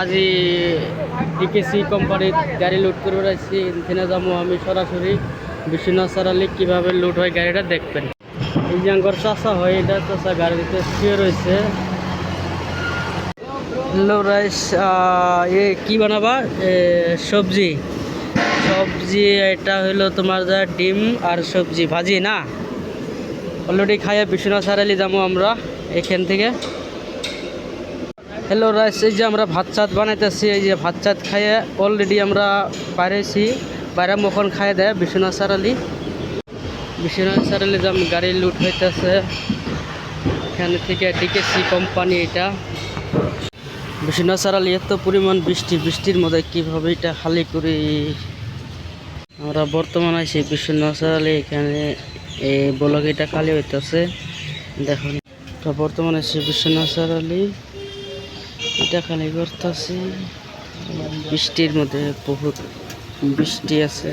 আজি ডিকেসি কোম্পানির গাড়ি লোড করে বেড়াচ্ছি। এখানে যাবো আমি সরাসরি বিশ্বনাথ সারালি কীভাবে লোড হয় গাড়িটা দেখবেন। এই যে আঙ্গর চাষা হয়, এটা চাষা গাড়িতে শুয়ে রয়েছে। হ্যালো রাইস, এ কি বানাবা? সবজি সবজি এটা হলো তোমার যা ডিম আর সবজি ভাজি না। অলরেডি খাইয়ে বিশ্বনাথ সারালি যাবো আমরা এখান থেকে। হ্যালো রাইস, এই যে আমরা ভাত চাত বানাইতেছি। এই যে ভাত চাত খাইয়ে অলরেডি আমরা বাইরেছি, বাইরে মখন খাইয়ে দেয় বিশ্বনাথ সারালি যে গাড়ি লুট হইতেছে এখানে থেকে ডিকেসি কোম্পানি। এটা বিশ্বনাথ সারালি এত পরিমাণ বৃষ্টির মধ্যে কীভাবে এটা খালি করি। আমরা বর্তমান আছি বিশ্বনাথ সারালি, এখানে এই ব্লক এটা খালি হইতেছে। দেখুন বর্তমানে আছি বিশ্বনাথ সারালি, এটা খালি করতেছি। বৃষ্টির মধ্যে বহুত বৃষ্টি আছে।